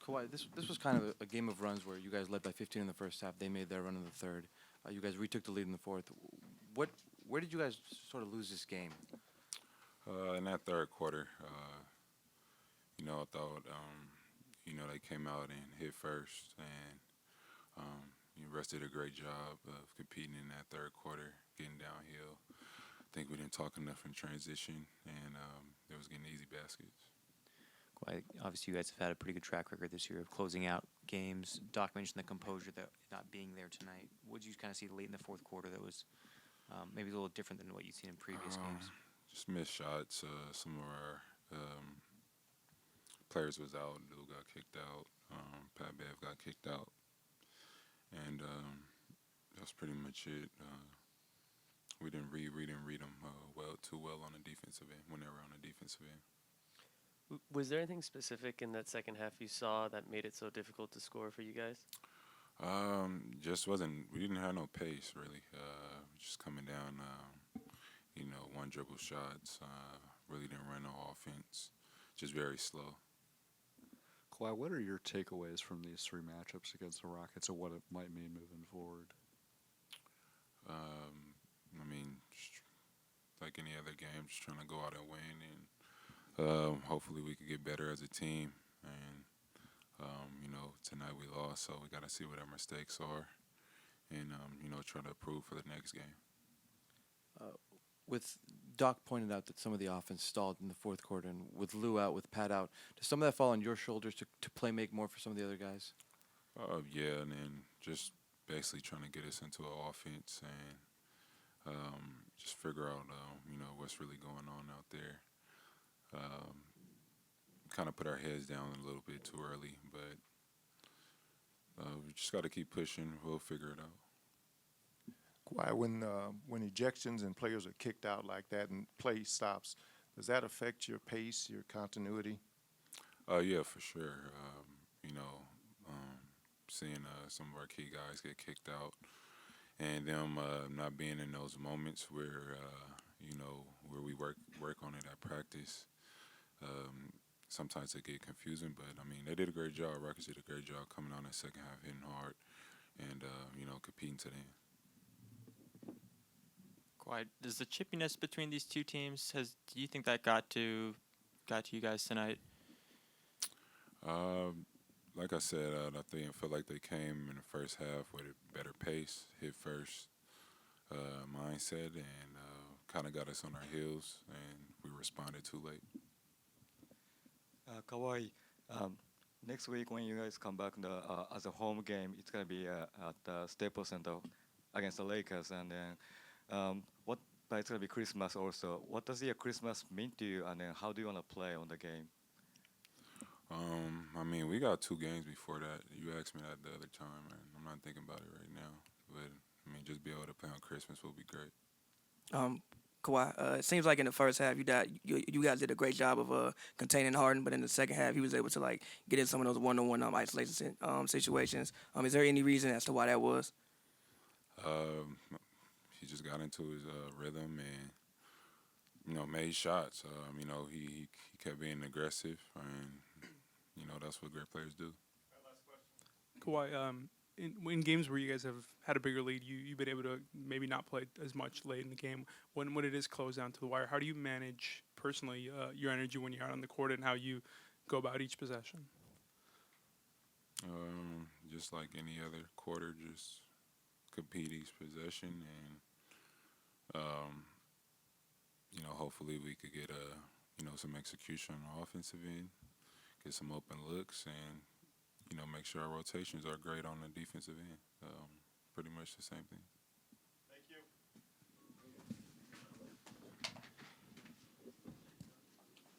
Kawhi, this was kind of a game of runs where you guys led by 15 in the first half. They made their run in the third. You guys retook the lead in the fourth. What, where did you guys sort of lose this game? In that third quarter, I thought, they came out and hit first, and the rest did a great job of competing in that third quarter, getting downhill. I think we didn't talk enough in transition, and it was getting easy baskets. Quite obviously, you guys have had a pretty good track record this year of closing out games. Doc mentioned the composure that not being there tonight. What did you kind of see late in the fourth quarter that was maybe a little different than what you've seen in previous games? Just missed shots. Some of our players was out. Lou got kicked out. Pat Bev got kicked out, and that's pretty much it. We didn't read them too well on the defensive end when they were on the defensive end. Was there anything specific in that second half you saw that made it so difficult to score for you guys? Just wasn't. We didn't have no pace really. Just coming down, one dribble shots. Really didn't run no offense. Just very slow. Kawhi, what are your takeaways from these three matchups against the Rockets and what it might mean moving forward? Just like any other game, just trying to go out and win, and hopefully we could get better as a team. And tonight we lost, so we got to see what our mistakes are, and try to improve for the next game. With Doc pointed out that some of the offense stalled in the fourth quarter, and with Lou out, with Pat out, does some of that fall on your shoulders to play make more for some of the other guys? Yeah, and then just basically trying to get us into an offense and just figure out, what's really going on out there. Kind of put our heads down a little bit too early, but we just got to keep pushing. We'll figure it out. Why, when ejections and players are kicked out like that and play stops, does that affect your pace, your continuity? Yeah, for sure. Seeing some of our key guys get kicked out and them not being in those moments where where we work on it at practice. Sometimes it get confusing, but they did a great job. Rockets did a great job coming on that second half, hitting hard, and competing to the end. Quite. Does the chippiness between these two teams do you think that got to you guys tonight? Like I said, I felt like they came in the first half with a better pace, hit first mindset, and kind of got us on our heels, and we responded too late. Kawhi, next week when you guys come back as a home game, it's gonna be at the Staples Center against the Lakers, and then but it's gonna be Christmas also. What does your Christmas mean to you, and then how do you wanna play on the game? We got 2 games before that. You asked me that the other time, and I'm not thinking about it right now. But just be able to play on Christmas will be great. Kawhi, it seems like in the first half you guys did a great job of containing Harden, but in the second half he was able to get in some of those one-on-one isolation situations. Is there any reason as to why that was? He just got into his rhythm and made shots. He kept being aggressive, and that's what great players do. Kawhi, in games where you guys have had a bigger lead, you've been able to maybe not play as much late in the game. When it is closed down to the wire, how do you manage personally your energy when you're out on the court and how you go about each possession? Just like any other quarter, just compete each possession, and hopefully we could get some execution on the offensive end, get some open looks, and make sure our rotations are great on the defensive end. Pretty much the same thing.